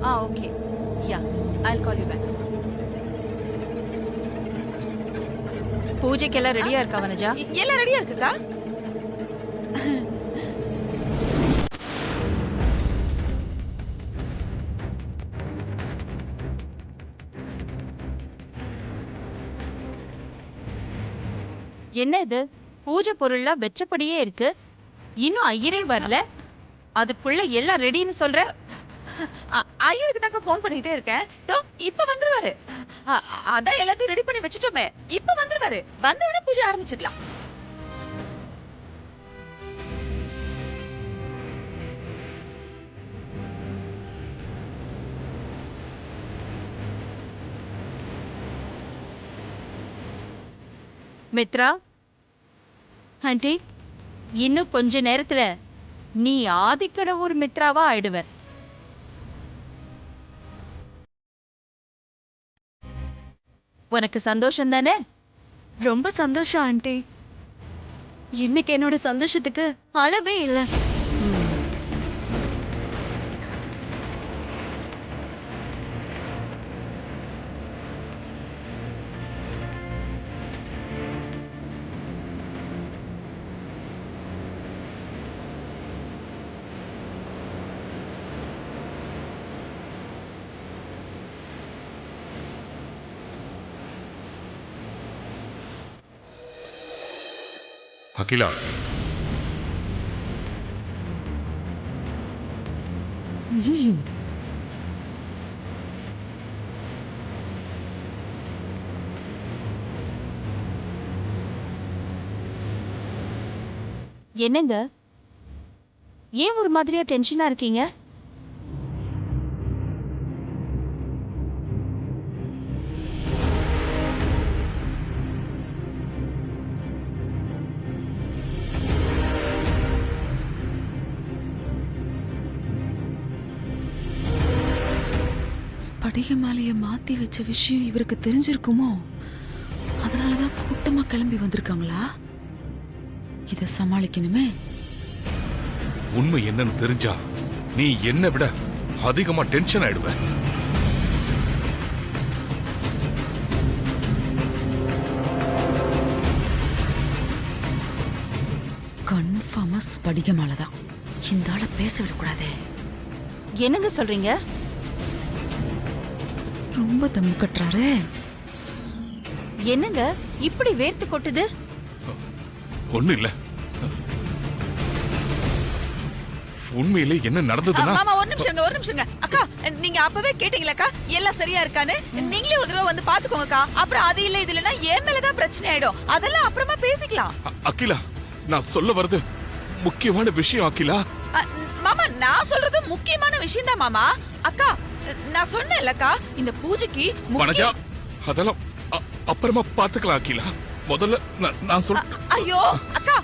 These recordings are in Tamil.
Okay. Yeah, I'll call you back, sir. பூஜைக்கெல்லாம் ரெடியா இருக்கா வனஜா? எல்லாம் ரெடியா இருக்குக்கா. என்ன இது? பூஜை பொருள்லாம் வெச்சபடியே இருக்கு. இன்னும் ஐயரே வரல. அதுக்குள்ள எல்லாம் ரெடின்னு சொல்ற. ஐயருக்கு தாங்க போன் பண்ணிட்டே இருக்கேன். இப்ப வந்துருவாரு. அதான் எல்லாத்தையும் ரெடி பண்ணி வச்சுட்டோமே. இப்ப வந்துருவாரு. வந்த உடனே பூஜை ஆரம்பிச்சிடலாம். மித்ரா ஆண்டி, இன்னும் கொஞ்ச நேரத்துல நீ ஆதிக்கடவுர் மித்ராவா ஆயிடுவ. உனக்கு சந்தோஷம் தானே? ரொம்ப சந்தோஷம் ஆண்டி. இன்னைக்கு என்னோட சந்தோஷத்துக்கு அளவே இல்லை. அகிலா, என்னங்க, ஏன் ஒரு மாதிரியா டென்ஷனா இருக்கீங்க? ஸ்படிக மாலைய மாத்தி வச்ச விஷயம் இவருக்கு தெரிஞ்சிருக்குமோ? அதனாலதான் கூட்டமா கிளம்பி வந்திருக்காங்களா? இத சமாளிக்கணுமே. உண்மை என்னன்னு தெரிஞ்சா நீ என்னை விட அதிகமா டென்ஷன் ஆயிடுவ. கன்ஃபார்மா ஸ்படிக மாலைதான். இந்த ஆளை பேச விடக்கூடாதே. என்னங்க சொல்றீங்க? ரொம்ப தம் கட்டுறாரு. என்னங்க இப்படி வேர்த்து கொட்டுது? ஒண்ணு இல்ல. உண்மையிலே என்ன நடந்ததுன்னா? மாமா ஒரு நிமிஷங்க. அக்கா, நீங்க அப்பவே கேட்டீங்களாக்கா எல்லாம் சரியா இருக்கான்னு? நீங்களே ஒரு தடவை வந்து பாத்துக்கோங்கக்கா. அப்புறம் அது இல்ல இது இல்லன்னா என் மேலதான் பிரச்சனை ஆயிடும். அதெல்லாம் அப்புறமா பேசிக்கலாம். அகிலா, நான் சொல்ல வர்றது முக்கியமான விஷயம். அகிலா மாமா, நான் சொல்றது முக்கியமான விஷயம் தான் மாமா. அக்கா, நான் சொன்னேன்லக்கா, இந்த பூஜைக்கு வனஜா, அதெல்லாம் அப்புறமா பாத்துக்கலாம். அகிலா, முதல்ல நான் சொல்றேன். ஐயோ அக்கா,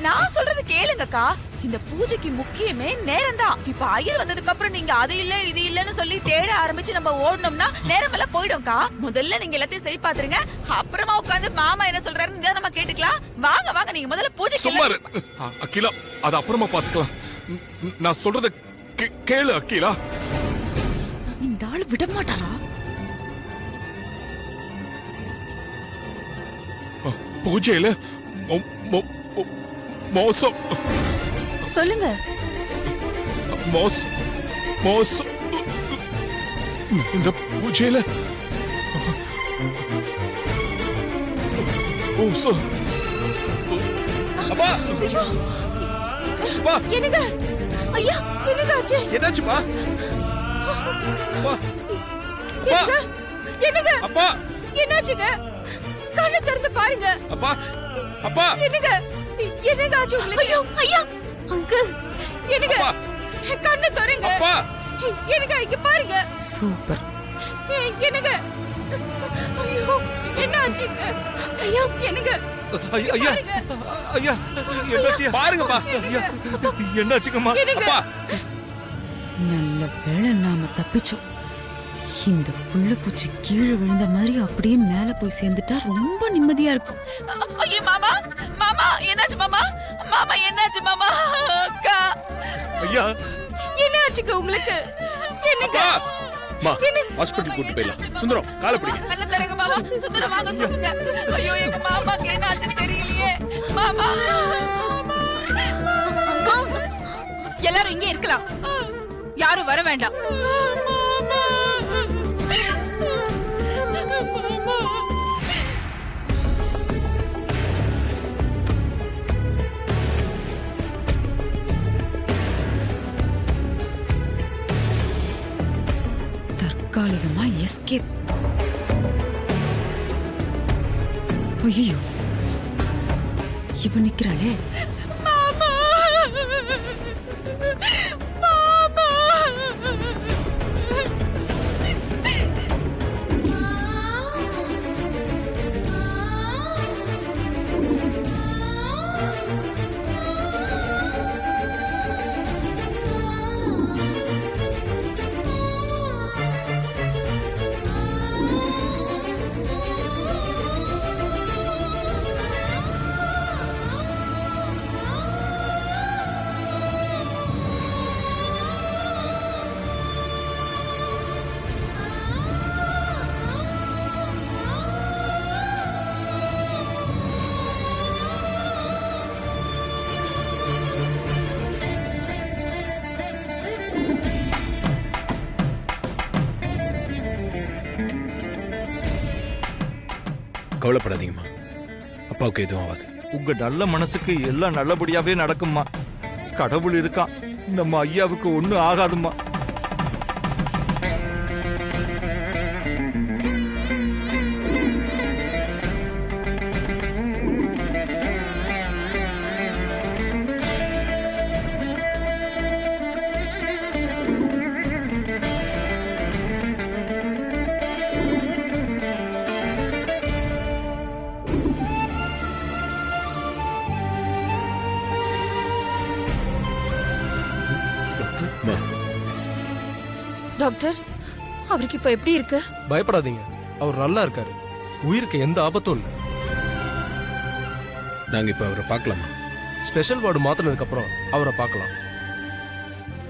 நான் சொல்றது கேளுங்கக்கா. இந்த பூஜைக்கு முக்கியமே நேரம் தான். இப்ப ஐயர் வந்ததுக்கு அப்புறம் நீங்க அது இல்ல இது இல்லன்னு சொல்லி தேட ஆரம்பிச்சு நம்ம ஓடணும்னா நேரம் எல்லாம் போயிடும்க்கா. முதல்ல நீங்க எல்லாத்தையும் சரி பாத்துருங்க. அப்புறமா உட்காந்து மாமா என்ன சொல்றாருன்னு நம்ம கேட்டுக்கலாம். வாங்க நீங்க முதல்ல பூஜைக்கு. சும்மா இரு அகிலா, அது அப்புறமா பாத்துக்கலாம். நான் சொல்றத கேளு அகிலா. இந்த ஆளு விட மாட்டாரா? பூஜையில மோசம். சொல்லுங்க. மோசம். இந்த பூஜையில மோசம். அப்பா, அப்பா, என்னங்க? ஐயா, என்னங்க ஆச்சு? என்னாச்சுப்பா? அப்பா, அப்பா, என்னங்க? அப்பா, என்னாச்சுங்க? கண்ணு திறந்து பாருங்க. அப்பா, அப்பா, என்னங்க ஆச்சு உங்களுக்கு? ஐயோ, ஐயா, அங்கிள், என்னங்க? அப்பா, கண்ணு திறங்க. அப்பா, என்னங்க இங்க பாருங்க. சூப்பர். என்னங்க? ஐயோ, என்ன ஆச்சுங்க? ஐயா, என்னங்க? ஐயா, ஐயா, என்னாச்சு? பாருங்கப்பா. ஐயா, என்னாச்சுங்கம்மா? அப்பா, நல்ல வேளை நாம தப்பிச்சோம். இந்த புள்ள பூச்சி கீழே விழுந்த மாதிரி அப்படியே மேல போய் சேர்ந்துட்டா ரொம்ப நிம்மதியா இருக்கும். ஐயோ மாமா, என்னாச்சு மாமா? என்னாச்சு மாமா? அக்கா, ஐயா, என்ன ஆச்சுங்க உங்களுக்கு? அப்பா மா ஹாஸ்பிடல் கூட்டி போயிடலாம். சுந்தரம் காலை பிடிங்க. கண்ண தரங்க மாமா. சுந்தரம் வாங்க தூக்குங்க. ஐயோ எங்க மாமாக்கு என்ன ஆச்சு தெரியலையே. மாமா. எல்லாரும் இங்கே இருக்கலாம், யாரும் வர வேண்டாம். தற்காலிகமா எஸ்கேப். ஐயோ, இவ நிக்கிறாளே. கவலைப்படாதீங்கம்மா, அப்பாவுக்கு எதுவும் ஆகாது. உங்க நல்ல மனசுக்கு எல்லாம் நல்லபடியாவே நடக்கும்மா. கடவுள் இருக்கான், நம்ம ஐயாவுக்கு ஒண்ணும் ஆகாதும்மா. டாக்டர், அவருக்கு இப்ப எப்படி இருக்கு? பயப்படாதீங்க, அவர் நல்லா இருக்காரு. உயிருக்கு எந்த ஆபத்தும் இல்லை. நாங்க இப்ப அவரை பார்க்கலாமா? ஸ்பெஷல் வார்டு மாத்தினதுக்கு அப்புறம் அவரை பார்க்கலாம்.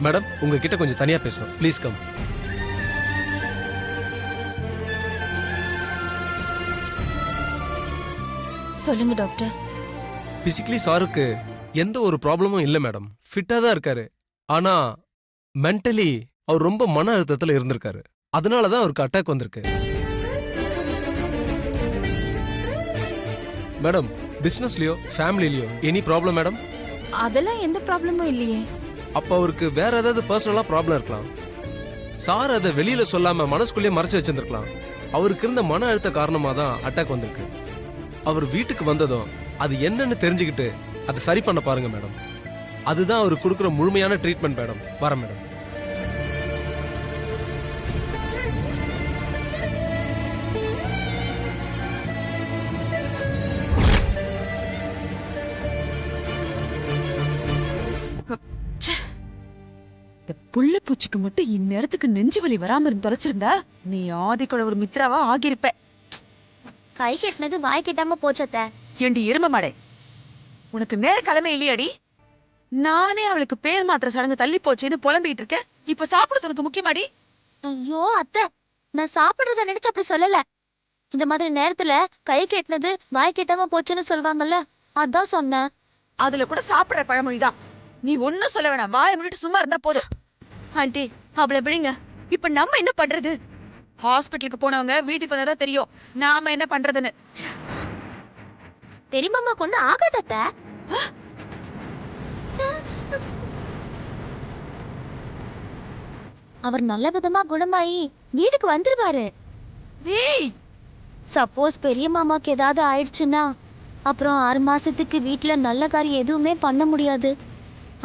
மேடம், உங்ககிட்ட கொஞ்சம் தனியா பேசணும். Please come. சொல்லுங்க டாக்டர். பிசிக்கலி சாருக்கு எந்த ஒரு ப்ராப்ளமும் இல்லை மேடம். ஃபிட்டா தான் இருக்காரு. ஆனா மென்டலி அவர் ரொம்ப மன அழுத்தத்துல இருந்திருக்காரு. அதனாலதான் அவருக்கு அட்டாக் வந்திருக்கு. மேடம், பிசினஸ்லயோ ஃபேமிலிலயோ எனி ப்ராப்ளம் மேடம்? அதெல்லாம் எந்த ப்ராப்ளமும் இல்லையே. அப்ப அவருக்கு வேற ஏதாவது பர்சனலா ப்ராப்ளம் இருக்கலாம். சார் அதை வெளியில சொல்லாம மனசுக்குள்ளேயே மறைச்சு வச்சிருந்திருக்கலாம். அவருக்கு இருந்த மன அழுத்த காரணமா தான் அட்டாக் வந்திருக்கு. அவர் வீட்டுக்கு வந்ததும் அது என்னன்னு தெரிஞ்சுக்கிட்டு அதை சரி பண்ண பாருங்க மேடம். அதுதான் அவருக்கு கொடுக்குற முழுமையான ட்ரீட்மெண்ட் மேடம். வரேன் மேடம். இந்த புள்ள பூச்சிக்கு மட்டும் இந்நேரத்துக்கு நெஞ்சு வலி வராம இருந்து தொலைச்சிருந்தா நீ ஆதிக்கோட ஒரு மித்ராவா ஆகியிருப்ப. கை கெட்டினது வாய் கெட்டாம போச்சத்த. ஏண்டி எரும மாடே, உனக்கு நேர கிழமை இல்லையாடி? நானே அவளுக்கு பேர் மாத்திர சடங்கு தள்ளி போச்சேன்னு புலம்பிட்டு இருக்கேன். இப்ப சாப்பிடுறது உனக்கு முக்கியமாடி? ஐயோ அத்தை, நான் சாப்பிடுறத நினைச்சு அப்படி சொல்லல. இந்த மாதிரி நேரத்துல கை கெட்டினது வாய் கெட்டாம போச்சுன்னு சொல்லுவாங்கல்ல, அதான் சொன்னேன். அதுல கூட சாப்பிடுற பழமொழிதான். நீ ஒன்னும் சொல்ல வேணாம், வாயை மூடிட்டு சும்மா இருந்தா போதும். ஆண்டி, அவளை விடுங்க. இப்ப நம்ம என்ன பண்றது? ஹாஸ்பிட்டலுக்கு போனவங்க வீட்டுக்கு வந்தாதான் தெரியும் நாம என்ன பண்றதுன்னு. பெரியம்மா கொண்டு ஆகாதத்த. அவர் நல்ல விதமா குணமாயி வீட்டுக்கு வந்துருவாரு. சப்போஸ் பெரிய மாமாக்கு ஏதாவது ஆயிடுச்சுன்னா அப்புறம் 6 மாசத்துக்கு வீட்டுல நல்ல காரியம் எதுவுமே பண்ண முடியாது.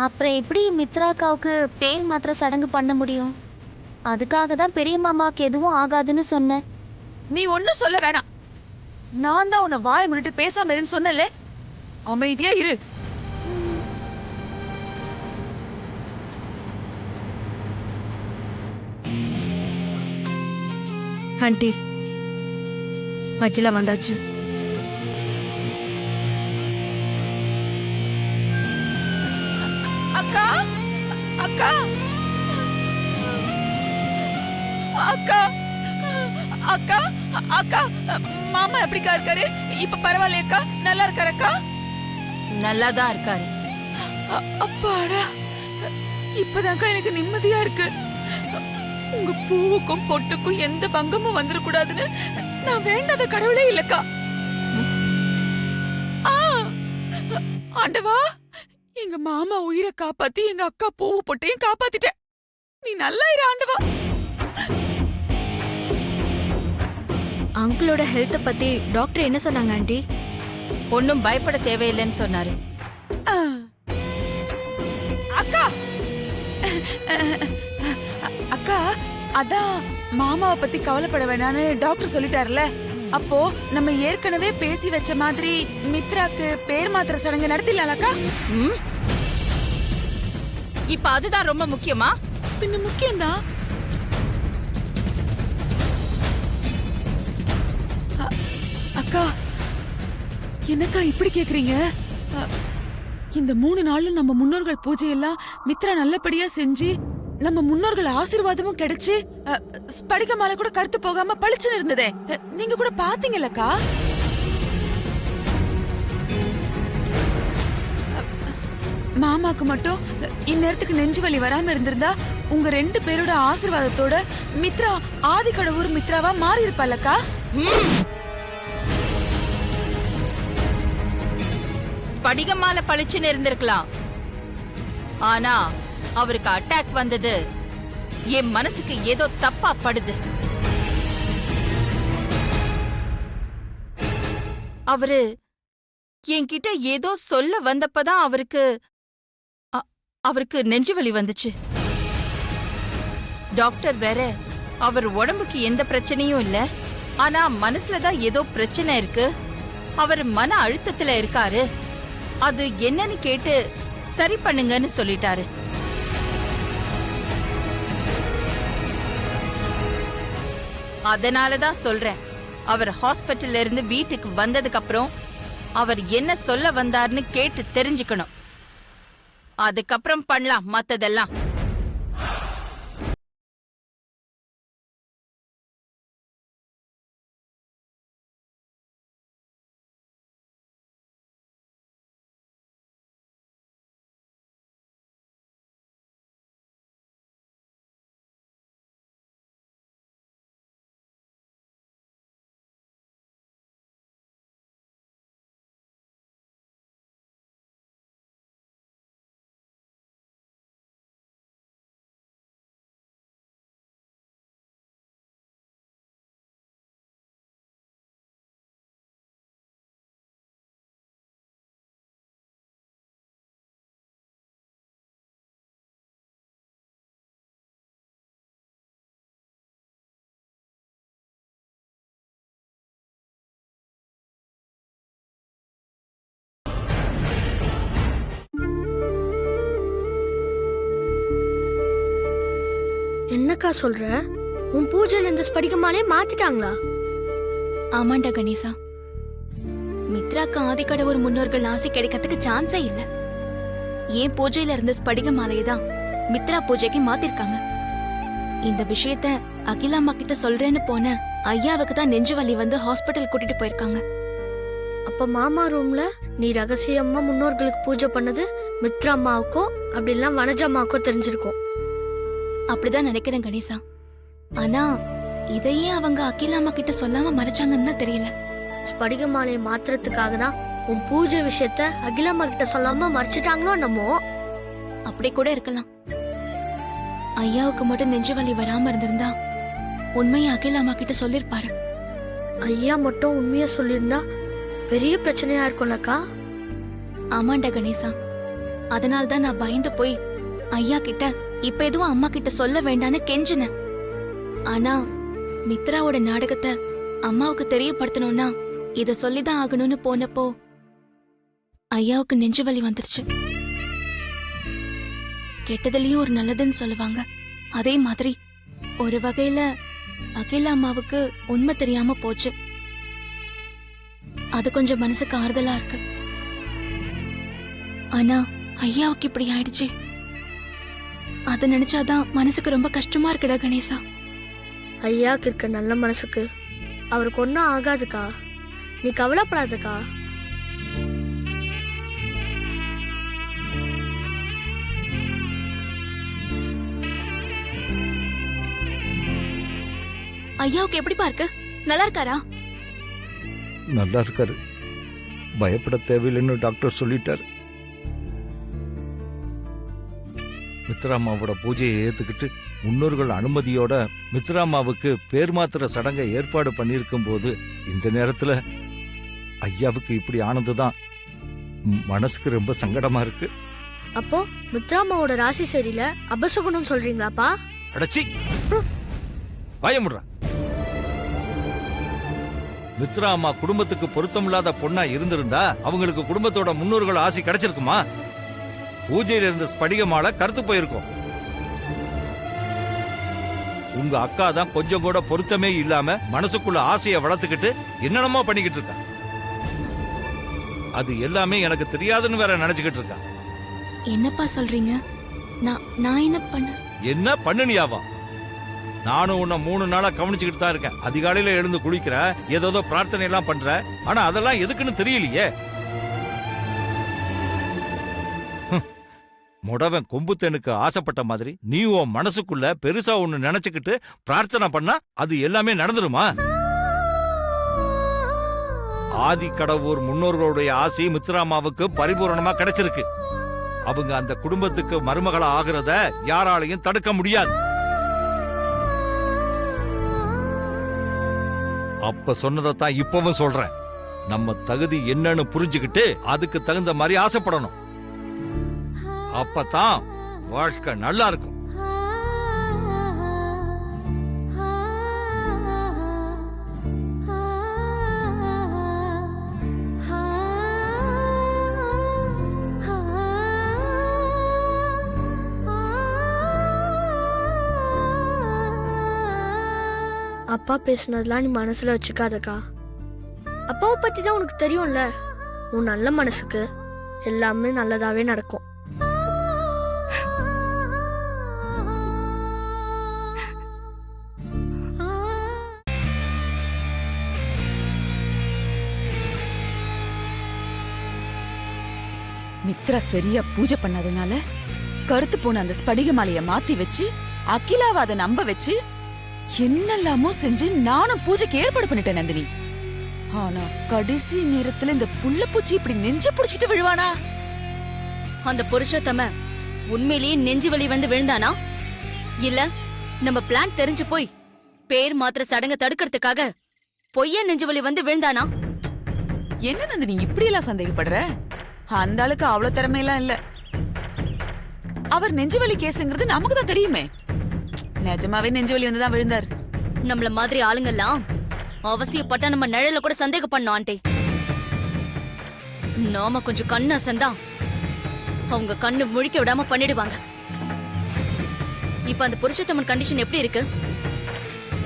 அப்புறம் எப்படி மித்ராக்காவுக்கு பேர் மாத்திர சடங்கு பண்ண முடியும்? அதுக்காக தான் பெரிய மாமாக்கு எதுவும் ஆகாதுன்னு சொன்னேன். நீ ஒன்னும் சொல்ல வேணாம். நான் தான் உன்னை வாயை மூடிட்டு பேசாம இருன்னு சொன்னல. அமைதியா இரு. ஆண்டி, அகிலா வந்தாச்சு. அக்கா, அக்கா, அக்கா அக்கா அக்கா மாமா எப்படிக்கா இருக்காரு? இப்ப பரவாயில்லையக்கா? நல்லா இருக்காரு அக்கா? நல்லாதான் இருக்காரு. அப்பாடா, இப்பதான்க்கா எனக்கு நிம்மதியா இருக்கு. உங்க பூவுக்கும் பொட்டுக்கும் எந்த பங்கமும் வந்துடக்கூடாதுன்னு நான் வேண்டாத கடவுளே இல்லக்கா. ஆண்டவா, எங்க மாமா உயிரை காப்பாத்தி எங்க அக்கா பூவு பொட்டையும் காப்பாத்திட்ட. நீ நல்லா இரு ஆண்டவா. அங்கிளோட ஹெல்த்த பத்தி டாக்டர் என்ன சொன்னாங்க ஆண்டி? ஒன்னும் பயப்பட தேவையில்லைன்னு சொன்னாரு. அக்கா அக்கா, அதான் மாமாவை பத்தி கவலைப்பட வேணான்னு டாக்டர் சொல்லிட்டாருல. அப்போ நம்ம ஏற்கனவே பேசி வச்ச மாதிரி மித்ராக்கு பேர் மாத்திர சடங்கு நடத்திடலாம்க்கா? இப்ப அதுதான் ரொம்ப முக்கியமா? பின்ன முக்கியம்தான். அக்கா, என்னக்கா இப்படி கேக்குறீங்க? இந்த 3 நாளும் நம்ம முன்னோர்கள் பூஜையெல்லாம் மித்ரா நல்லபடியா செஞ்சு நம்ம முன்னோர்கள் ஆசீர்வாதமும் கிடைச்சு ஸ்படிக மாலை கூட கருத்து போகாம பளிச்சுன்னு இருந்ததே, நீங்க கூட பாத்தீங்கல்லக்கா? மாமாக்கு மட்டும் இந்நேரத்துக்கு நெஞ்சு வலி வராம இருந்திருந்தா உங்க 2 பேரோட ஆசீர்வாதத்தோட மித்ரா ஆதிக்கடவுர் மித்ராவா மாறி இருப்பாளக்கா. படிகமால பளிச்சுன்னு இருந்திருக்கலாம். ஆனா அவருக்கு அட்டாக் வந்தது என் மனசுக்கு ஏதோ தப்பா படுது. அவரு என்கிட்ட ஏதோ சொல்ல வந்தப்பதான் அவருக்கு நெஞ்சுவலி வந்துச்சு. டாக்டர் வேற அவர் உடம்புக்கு எந்த பிரச்சனையும் இல்ல, ஆனா மனசுலதான் ஏதோ பிரச்சனை இருக்கு, அவர் மன அழுத்தத்துல இருக்காரு, அது என்னன்னு கேட்டு சரி பண்ணுங்கன்னு சொல்லிட்டாரு. அதனாலதான் சொல்றேன், அவர் ஹாஸ்பிட்டல்ல இருந்து வீட்டுக்கு வந்ததுக்கு அப்புறம் அவர் என்ன சொல்ல வந்தார்னு கேட்டு தெரிஞ்சுக்கணும். அதுக்கப்புறம் பண்ணலாம் மத்ததெல்லாம். என்னக்கா சொல்ற? உன் பூஜையில இந்த ஸ்படிகமாலே மாத்திட்டாங்களா? ஆமாண்டா கணேசா, மித்ராக்கு ஆதிக்கடவுர் முன்னோர்கள் ஆசை கிடைக்கிறதுக்கு சான்ஸே இல்ல. ஏன் பூஜையில இருந்த ஸ்படிக மாலையை தான் மித்ரா பூஜைக்கு மாத்திருக்காங்க. இந்த விஷயத்த அகிலாம்மா கிட்ட சொல்றேன்னு போன ஐயாவுக்கு தான் நெஞ்சு வலி வந்து ஹாஸ்பிட்டல் கூட்டிட்டு போயிருக்காங்க. அப்ப மாமா ரூம்ல நீ ரகசியமா முன்னோர்களுக்கு பூஜை பண்ணது மித்ரா அம்மாவுக்கும் அப்படி எல்லாம் வனஜம்மாவுக்கும் தெரிஞ்சிருக்கும். அப்படிதான் நினைக்கிறேன் கணேசா. ஆனா இதையே அவங்க அகிலாம்மா கிட்ட சொல்லாம மறைச்சாங்கன்னு தான் தெரியல. ஸ்படிக மாலையை மாத்துறதுக்காக தான் உன் பூஜை விஷயத்த அகிலாம்மா கிட்ட சொல்லாம மறைச்சிட்டாங்களோ என்னமோ. அப்படி கூட இருக்கலாம். ஐயாவுக்கு மட்டும் நெஞ்சு வலி வராம இருந்திருந்தா உண்மையை அகிலாம்மா கிட்ட சொல்லிருப்பாரு. ஐயா மட்டும் உண்மையா சொல்லியிருந்தா பெரிய பிரச்சனையா இருக்கும்லக்கா. ஆமாண்டா கணேசா, அதனால்தான் நான் பயந்து போய் ஐயா கிட்ட இப்ப எதுவும் அம்மா கிட்ட சொல்ல வேண்டான்னு கெஞ்சினேன். ஆனா மித்ராவோட நாடகத்தை அம்மாவுக்கு தெரியப்படுத்தணும்னா இத சொல்லிதான் ஆகணும்னு போனப்போ ஐயாவுக்கு நெஞ்சு வலி வந்துருச்சு. கெட்டதுலயும் ஒரு நல்லதுன்னு சொல்லுவாங்க, அதே மாதிரி ஒரு வகையில அகிலா அம்மாவுக்கு உண்மை தெரியாம போச்சு. அது கொஞ்சம் மனசுக்கு ஆறுதலா இருக்கு. ஆனா ஐயாவுக்கு இப்படி ஆயிடுச்சு, அத நினைச்சாதான் மனசுக்கு ரொம்ப கஷ்டமா இருக்குடா கணேசா. ஐயாக்கு இருக்க நல்ல மனசுக்கு அவருக்கு ஒன்றும் ஆகாதுக்கா, நீ கவலைப்படாதக்கா. ஐயாவுக்கு எப்படிப்பா இருக்கு? நல்லா இருக்காரா? நல்லா இருக்காரு, பயப்பட தேவையில்லைன்னு டாக்டர் சொல்லிட்டார். மித்ராமாவோட பூஜையை ஏத்துக்கிட்டு முன்னோர்கள் அனுமதியோட மித்ராமாவுக்கு பேர் மாத்திர சடங்கை ஏற்பாடு பண்ணியிருக்கும் போது இந்த நேரத்துல ஐயாவுக்கு இப்படி ஆனதுதான் மனசுக்கு ரொம்ப சங்கடமா இருக்கு. அப்போ மித்ராமாவோட ராசி சரியில்லை, அபசகுணம் சொல்றீங்களாப்பா? அடச்சி பயமுடுறா. மித்ராமா குடும்பத்துக்கு பொருத்தமில்லாத பொண்ணா இருந்திருந்தா அவங்களுக்கு குடும்பத்தோட முன்னோர்கள் ஆசி கிடைச்சிருக்குமா? பூஜையில இருந்த ஸ்படிக மாலை கருத்து போயிருக்கும். உங்க அக்கா தான் கொஞ்சம் கூட பொருத்தமே இல்லாம மனசுக்குள்ள ஆசையை வளர்த்துக்கிட்டு என்னென்னமோ பண்ணிக்கிட்டு இருக்கா. அது எல்லாமே எனக்கு தெரியாதுன்னு வேற நினைச்சுக்கிட்டு இருக்கா. என்னப்பா சொல்றீங்க? நான் என்ன பண்ண? என்ன பண்ணுனியாவா? நானும் உன்னை 3 நாளா கவனிச்சுக்கிட்டு தான் இருக்கேன். அதிகாலையில எழுந்து குளிக்கிற, ஏதோ பிரார்த்தனை எல்லாம் பண்ற, ஆனா அதெல்லாம் எதுக்குன்னு தெரியலையே. முடவன் கொம்புத்தனுக்கு ஆசைப்பட்ட மாதிரி நீ உன் மனசுக்குள்ள பெருசா ஒண்ணு நினைச்சுக்கிட்டு பிரார்த்தனை பண்ணா அது எல்லாமே நடந்துருமா? ஆதி கடவுர் முன்னோர்களுடைய ஆசி மித்ராமாவுக்கு பரிபூரணமா கிடைச்சிருக்கு. அவங்க அந்த குடும்பத்துக்கு மருமகளா ஆகிறத யாராலையும் தடுக்க முடியாது. அப்ப சொன்னதான் இப்பவும் சொல்றேன். நம்ம தகுதி என்னன்னு புரிஞ்சுக்கிட்டு அதுக்கு தகுந்த மாதிரி ஆசைப்படணும். அப்பதான் வாழ்க்கை நல்லா இருக்கும். அப்பா பேசுனதெல்லாம் நீ மனசுல வச்சுக்காதக்கா. அப்பாவை பத்தி தான் உனக்கு தெரியும்ல. உன் நல்ல மனசுக்கு எல்லாமே நல்லதாவே நடக்கும். மித்ரா சரியா பூஜை பண்ணாதனால கருத்து போன அந்த ஸ்படிக மாலைய மாத்தி வச்சு அகிலாவை அதை நம்ப வச்சு என்னெல்லாமோ செஞ்சு நானும் பூஜைக்கு ஏற்பாடு பண்ணிட்டேன் நந்தினி. ஆனா கடைசி நேரத்துல இந்த புள்ள பூச்சி இப்படி நெஞ்சு புடிச்சிட்டு விழுவானா? அந்த புருஷோத்தம உண்மையிலேயே நெஞ்சு வலி வந்து விழுந்தானா? இல்ல நம்ம பிளான் தெரிஞ்சு போய் பேர் மாத்திர சடங்க தடுக்கிறதுக்காக பொய்ய நெஞ்சு வலி வந்து விழுந்தானா? என்ன நந்தினி இப்படி எல்லாம் சந்தேகப்படுற? அந்த ஆளுக்கு அவ்வளவு திறமையெல்லாம் இல்ல. அவர் நெஞ்சுவலி கேஸுங்கிறது நமக்கு தான் தெரியுமே. நிஜமாவே நெஞ்சுவலி வந்துதான் விழுந்தார். நம்மள மாதிரி ஆளுங்கெல்லாம் அவசியப்பட்டா நம்ம நிழல கூட சந்தேகம் பண்ணோம் ஆண்டி. நாம கொஞ்சம் கண்ணு அசந்தா அவங்க கண்ணு முழிக்க விடாம பண்ணிடுவாங்க. இப்ப அந்த புருஷோத்தமன் கண்டிஷன் எப்படி இருக்கு?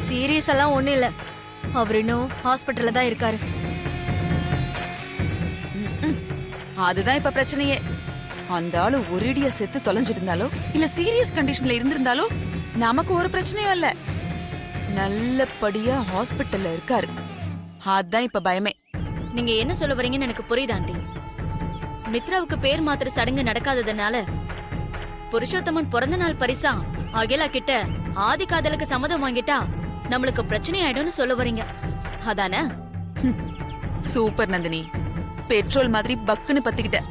சீரியஸ் எல்லாம் ஒண்ணும் இல்ல, அவர் இன்னும் ஹாஸ்பிட்டல்ல தான் இருக்காரு. அதுதான் இப்ப பிரச்சனையே. அந்த ஆளு ஒரேடியா செத்து தொலைஞ்சிருந்தாலோ இல்ல சீரியஸ் கண்டிஷன்ல இருந்திருந்தாலோ நமக்கு ஒரு பிரச்சனையும் இல்ல. நல்லபடியா ஹாஸ்பிட்டல்ல இருக்காரு. அதான் இப்ப பயமே. நீங்க என்ன சொல்ல வரீங்கன்னு எனக்கு புரியுது ஆண்டி. மித்ராவுக்கு பேர் மாத்திர சடங்கு நடக்காததுனால புருஷோத்தமன் பிறந்த நாள் பரிசா அகிலா கிட்ட ஆதி காதலுக்கு சம்மதம் வாங்கிட்டா நம்மளுக்கு பிரச்சனை ஆயிடும்னு சொல்ல வரீங்க அதானே? சூப்பர் நந்தினி, பெட்ரோல் மாதிரி பக்குன்னு பத்திக்கிட்ட.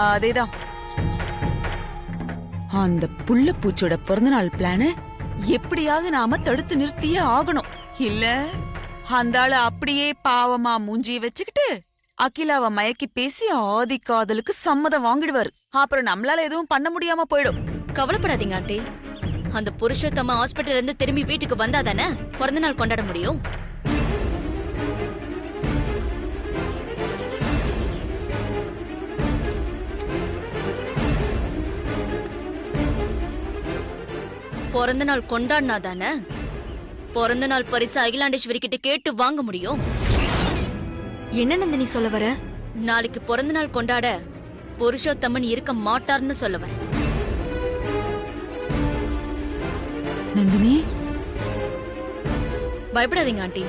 அதேதான். அந்த புள்ள பூச்சோட பிறந்தநாள் பிளான எப்படியாவது நாம தடுத்து நிறுத்தியே ஆகணும். இல்ல அந்த ஆளு அப்படியே பாவமா மூஞ்சிய வச்சுக்கிட்டு அகிலாவை மயக்கி பேசி ஆதி காதலுக்கு சம்மதம் வாங்கிடுவாரு. அப்புறம் நம்மளால எதுவும் பண்ண முடியாம போயிடும். கவலைப்படாதீங்க ஆண்டி. அந்த புருஷோத்தம ஹாஸ்பிட்டல்ல இருந்து திரும்பி வீட்டுக்கு வந்தாதானே பிறந்த நாள் கொண்டாட முடியும். பிறந்த நாள் கொண்டாடினா தானே பிறந்த நாள் பரிசு அகிலாண்டேஸ்வரி கிட்ட கேட்டு வாங்க முடியும். என்ன நந்தினி சொல்ல வர? நாளைக்கு பிறந்த நாள் கொண்டாட புருஷோத்தமன் இருக்க மாட்டார்னு சொல்ல வரேன். நந்தினி பயப்படாதீங்க ஆண்டி.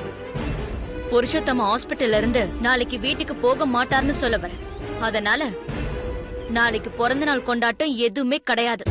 புருஷோத்தம ஹாஸ்பிட்டல்ல இருந்து நாளைக்கு வீட்டுக்கு போக மாட்டார்னு சொல்ல வரேன். அதனால நாளைக்கு பிறந்த நாள் கொண்டாட்டம் எதுவுமே கிடையாது.